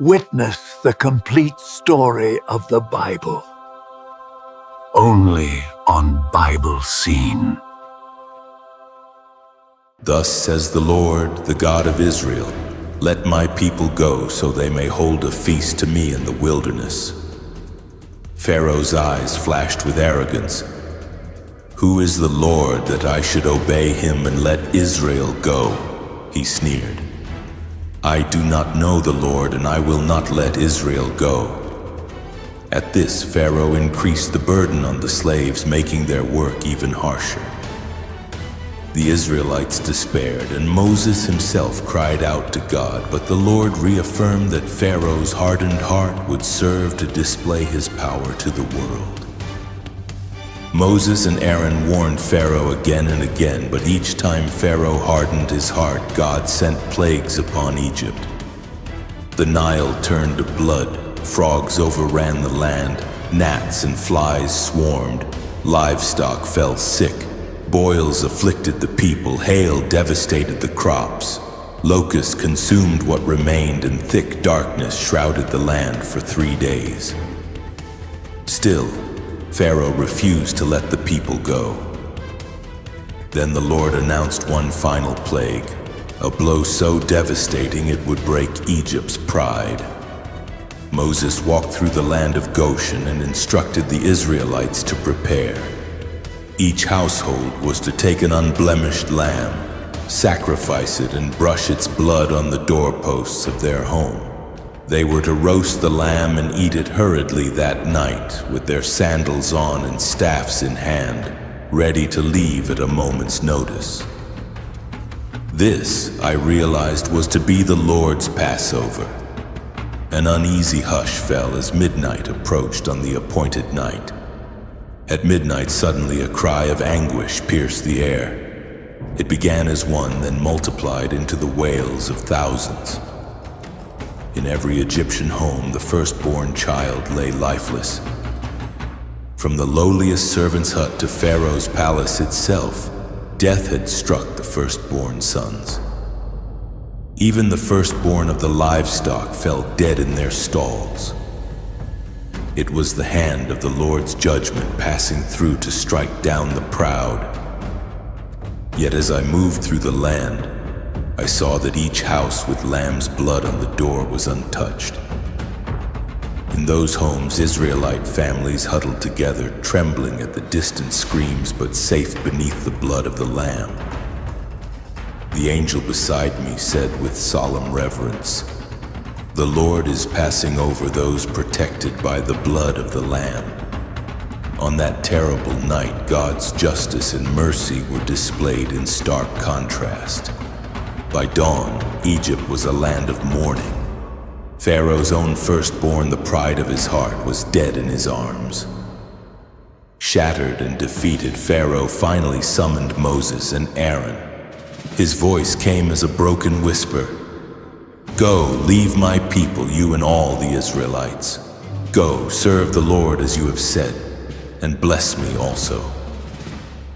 Witness the complete story of the Bible. Only on Bible Scene. Thus says the Lord, the God of Israel, let my people go so they may hold a feast to me in the wilderness. Pharaoh's eyes flashed with arrogance. Who is the Lord that I should obey him and let Israel go? He sneered. I do not know the Lord, and I will not let Israel go. At this, Pharaoh increased the burden on the slaves, making their work even harsher. The Israelites despaired, and Moses himself cried out to God, but the Lord reaffirmed that Pharaoh's hardened heart would serve to display his power to the world. Moses and Aaron warned Pharaoh again and again, but each time Pharaoh hardened his heart, God sent plagues upon Egypt. The Nile turned to blood, frogs overran the land, gnats and flies swarmed, livestock fell sick, boils afflicted the people, hail devastated the crops, locusts consumed what remained, and thick darkness shrouded the land for 3 days. Still, Pharaoh refused to let the people go. Then the Lord announced one final plague, a blow so devastating it would break Egypt's pride. Moses walked through the land of Goshen and instructed the Israelites to prepare. Each household was to take an unblemished lamb, sacrifice it, and brush its blood on the doorposts of their home. They were to roast the lamb and eat it hurriedly that night, with their sandals on and staffs in hand, ready to leave at a moment's notice. This, I realized, was to be the Lord's Passover. An uneasy hush fell as midnight approached on the appointed night. At midnight, suddenly a cry of anguish pierced the air. It began as one, then multiplied into the wails of thousands. In every Egyptian home, the firstborn child lay lifeless. From the lowliest servant's hut to Pharaoh's palace itself, death had struck the firstborn sons. Even the firstborn of the livestock fell dead in their stalls. It was the hand of the Lord's judgment passing through to strike down the proud. Yet as I moved through the land, I saw that each house with lamb's blood on the door was untouched. In those homes, Israelite families huddled together, trembling at the distant screams, but safe beneath the blood of the lamb. The angel beside me said with solemn reverence, "The Lord is passing over those protected by the blood of the Lamb." On that terrible night, God's justice and mercy were displayed in stark contrast. By dawn, Egypt was a land of mourning. Pharaoh's own firstborn, the pride of his heart, was dead in his arms. Shattered and defeated, Pharaoh finally summoned Moses and Aaron. His voice came as a broken whisper. "Go, leave my people, you and all the Israelites. Go, serve the Lord as you have said, and bless me also."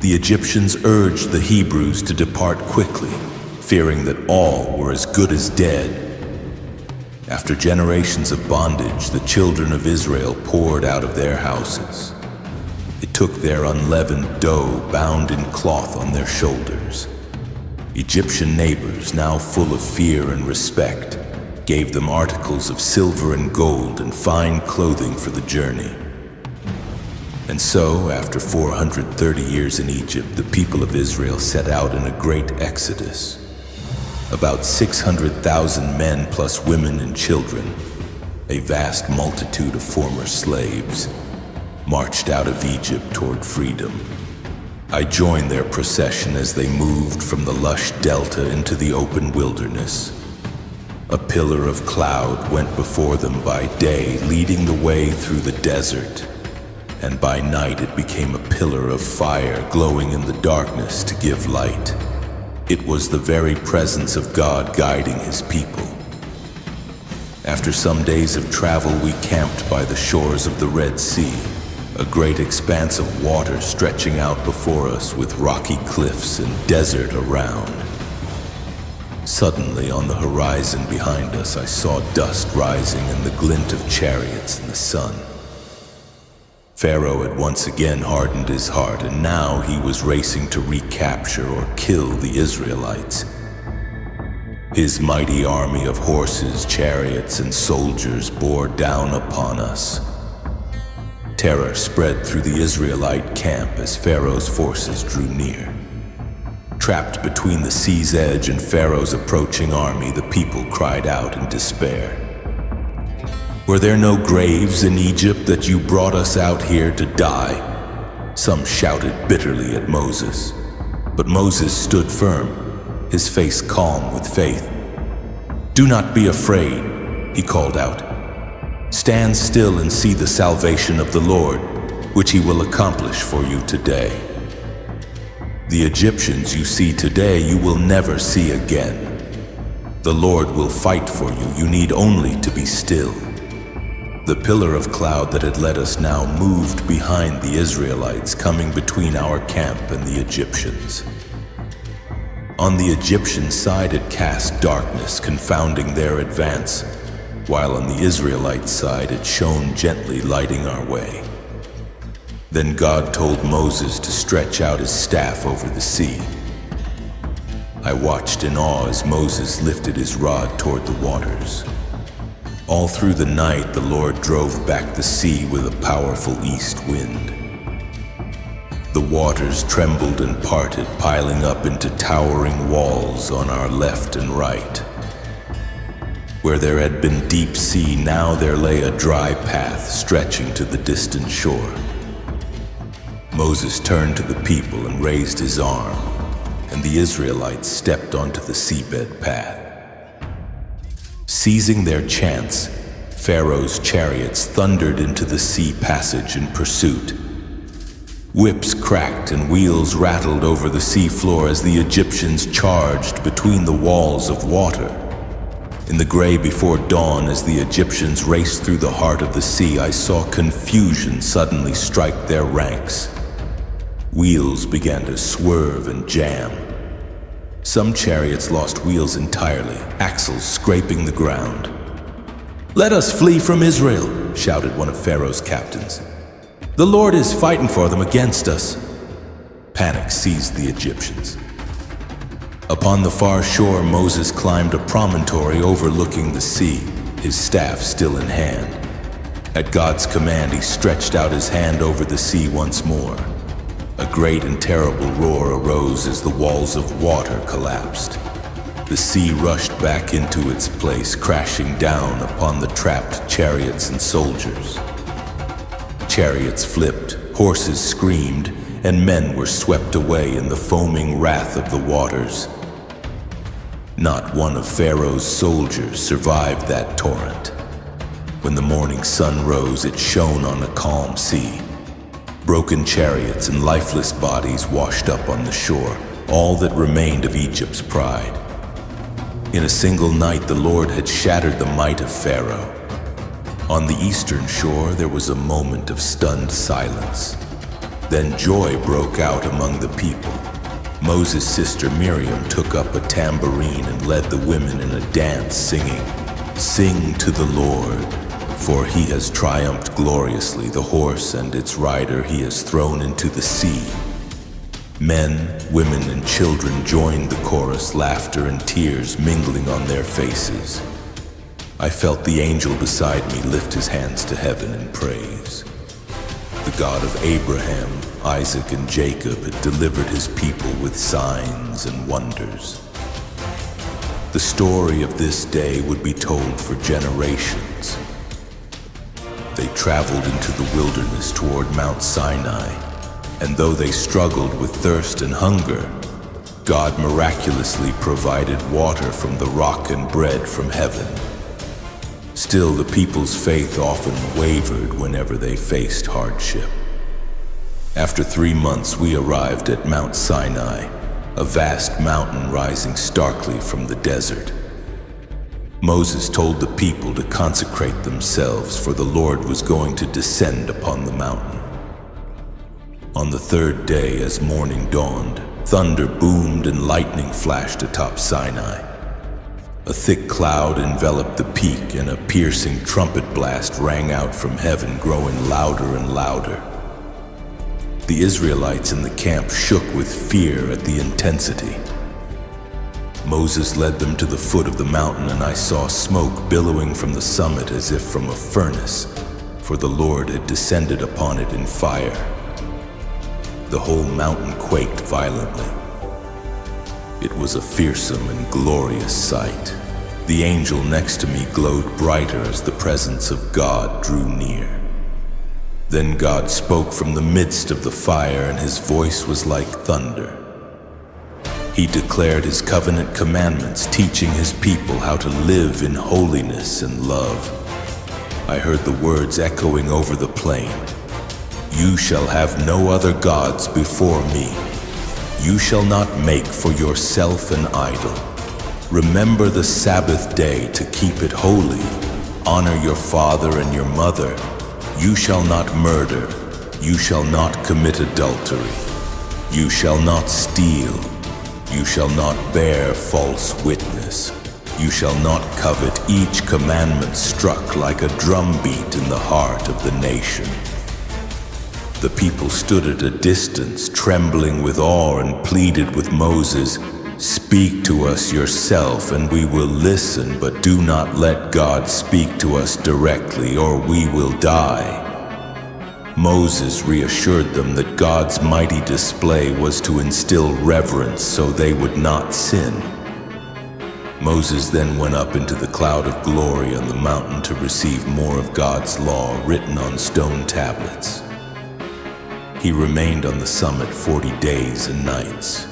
The Egyptians urged the Hebrews to depart quickly, fearing that all were as good as dead. After generations of bondage, the children of Israel poured out of their houses. They took their unleavened dough bound in cloth on their shoulders. Egyptian neighbors, now full of fear and respect, gave them articles of silver and gold and fine clothing for the journey. And so, after 430 years in Egypt, the people of Israel set out in a great exodus. About 600,000 men plus women and children, a vast multitude of former slaves, marched out of Egypt toward freedom. I joined their procession as they moved from the lush delta into the open wilderness. A pillar of cloud went before them by day, leading the way through the desert, and by night it became a pillar of fire glowing in the darkness to give light. It was the very presence of God guiding his people. After some days of travel, we camped by the shores of the Red Sea, a great expanse of water stretching out before us with rocky cliffs and desert around. Suddenly, on the horizon behind us, I saw dust rising and the glint of chariots in the sun. Pharaoh had once again hardened his heart, and now he was racing to recapture or kill the Israelites. His mighty army of horses, chariots, and soldiers bore down upon us. Terror spread through the Israelite camp as Pharaoh's forces drew near. Trapped between the sea's edge and Pharaoh's approaching army, the people cried out in despair. "Were there no graves in Egypt that you brought us out here to die?" Some shouted bitterly at Moses. But Moses stood firm, his face calm with faith. "Do not be afraid," he called out. "Stand still and see the salvation of the Lord, which he will accomplish for you today. The Egyptians you see today you will never see again. The Lord will fight for you. You need only to be still." The pillar of cloud that had led us now moved behind the Israelites, coming between our camp and the Egyptians. On the Egyptian side it cast darkness, confounding their advance, while on the Israelite side it shone gently, lighting our way. Then God told Moses to stretch out his staff over the sea. I watched in awe as Moses lifted his rod toward the waters. All through the night the Lord drove back the sea with a powerful east wind. The waters trembled and parted, piling up into towering walls on our left and right. Where there had been deep sea, now there lay a dry path stretching to the distant shore. Moses turned to the people and raised his arm, and the Israelites stepped onto the seabed path. Seizing their chance, Pharaoh's chariots thundered into the sea passage in pursuit. Whips cracked and wheels rattled over the sea floor as the Egyptians charged between the walls of water. In the gray before dawn, as the Egyptians raced through the heart of the sea, I saw confusion suddenly strike their ranks. Wheels began to swerve and jam. Some chariots lost wheels entirely, axles scraping the ground. "Let us flee from Israel," shouted one of Pharaoh's captains. "The Lord is fighting for them against us." Panic seized the Egyptians. Upon the far shore, Moses climbed a promontory overlooking the sea, his staff still in hand. At God's command, he stretched out his hand over the sea once more. A great and terrible roar arose as the walls of water collapsed. The sea rushed back into its place, crashing down upon the trapped chariots and soldiers. Chariots flipped, horses screamed, and men were swept away in the foaming wrath of the waters. Not one of Pharaoh's soldiers survived that torrent. When the morning sun rose, it shone on a calm sea. Broken chariots and lifeless bodies washed up on the shore, all that remained of Egypt's pride. In a single night, the Lord had shattered the might of Pharaoh. On the eastern shore, there was a moment of stunned silence. Then joy broke out among the people. Moses' sister Miriam took up a tambourine and led the women in a dance, singing, "Sing to the Lord, for he has triumphed gloriously. The horse and its rider he has thrown into the sea." Men, women, and children joined the chorus, laughter and tears mingling on their faces. I felt the angel beside me lift his hands to heaven in praise. The God of Abraham, Isaac, and Jacob had delivered his people with signs and wonders. The story of this day would be told for generations. They traveled into the wilderness toward Mount Sinai, and though they struggled with thirst and hunger, God miraculously provided water from the rock and bread from heaven. Still, the people's faith often wavered whenever they faced hardship. After 3 months, we arrived at Mount Sinai, a vast mountain rising starkly from the desert. Moses told the people to consecrate themselves, for the Lord was going to descend upon the mountain. On the 3rd day, as morning dawned, thunder boomed and lightning flashed atop Sinai. A thick cloud enveloped the peak, and a piercing trumpet blast rang out from heaven, growing louder and louder. The Israelites in the camp shook with fear at the intensity. Moses led them to the foot of the mountain, and I saw smoke billowing from the summit as if from a furnace, for the Lord had descended upon it in fire. The whole mountain quaked violently. It was a fearsome and glorious sight. The angel next to me glowed brighter as the presence of God drew near. Then God spoke from the midst of the fire, and his voice was like thunder. He declared his covenant commandments, teaching his people how to live in holiness and love. I heard the words echoing over the plain. You shall have no other gods before me. You shall not make for yourself an idol. Remember the Sabbath day to keep it holy. Honor your father and your mother. You shall not murder. You shall not commit adultery. You shall not steal. You shall not bear false witness. You shall not covet. Each commandment struck like a drumbeat in the heart of the nation. The people stood at a distance, trembling with awe, and pleaded with Moses, "Speak to us yourself, and we will listen, but do not let God speak to us directly, or we will die." Moses reassured them that God's mighty display was to instill reverence so they would not sin. Moses then went up into the cloud of glory on the mountain to receive more of God's law written on stone tablets. He remained on the summit 40 days and nights.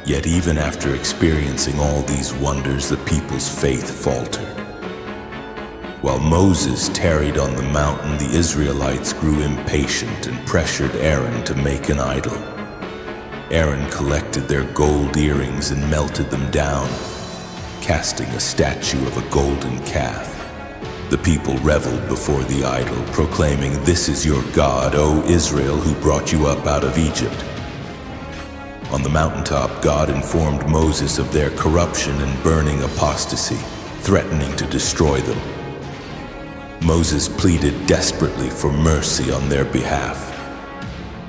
Yet even after experiencing all these wonders, the people's faith faltered. While Moses tarried on the mountain, the Israelites grew impatient and pressured Aaron to make an idol. Aaron collected their gold earrings and melted them down, casting a statue of a golden calf. The people reveled before the idol, proclaiming, "This is your God, O Israel, who brought you up out of Egypt." On the mountaintop, God informed Moses of their corruption and burning apostasy, threatening to destroy them. Moses pleaded desperately for mercy on their behalf.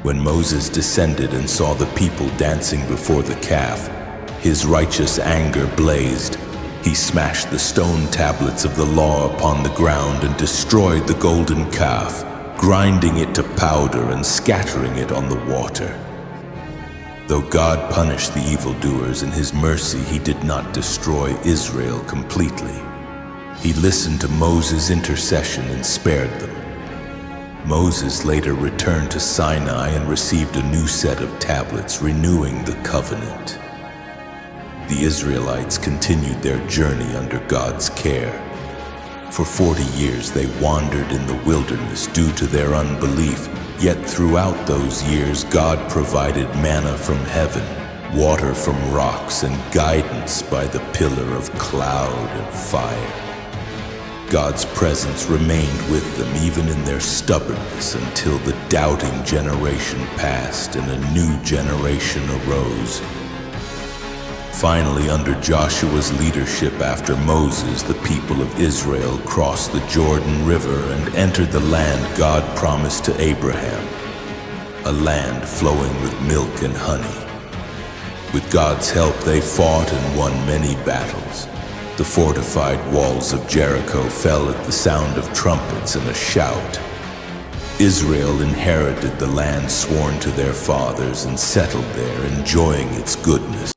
When Moses descended and saw the people dancing before the calf, his righteous anger blazed. He smashed the stone tablets of the law upon the ground and destroyed the golden calf, grinding it to powder and scattering it on the water. Though God punished the evildoers, in his mercy he did not destroy Israel completely. He listened to Moses' intercession and spared them. Moses later returned to Sinai and received a new set of tablets, renewing the covenant. The Israelites continued their journey under God's care. For 40 years they wandered in the wilderness due to their unbelief, yet throughout those years God provided manna from heaven, water from rocks, and guidance by the pillar of cloud and fire. God's presence remained with them even in their stubbornness until the doubting generation passed and a new generation arose. Finally, under Joshua's leadership after Moses, the people of Israel crossed the Jordan River and entered the land God promised to Abraham, a land flowing with milk and honey. With God's help, they fought and won many battles. The fortified walls of Jericho fell at the sound of trumpets and a shout. Israel inherited the land sworn to their fathers and settled there, enjoying its goodness.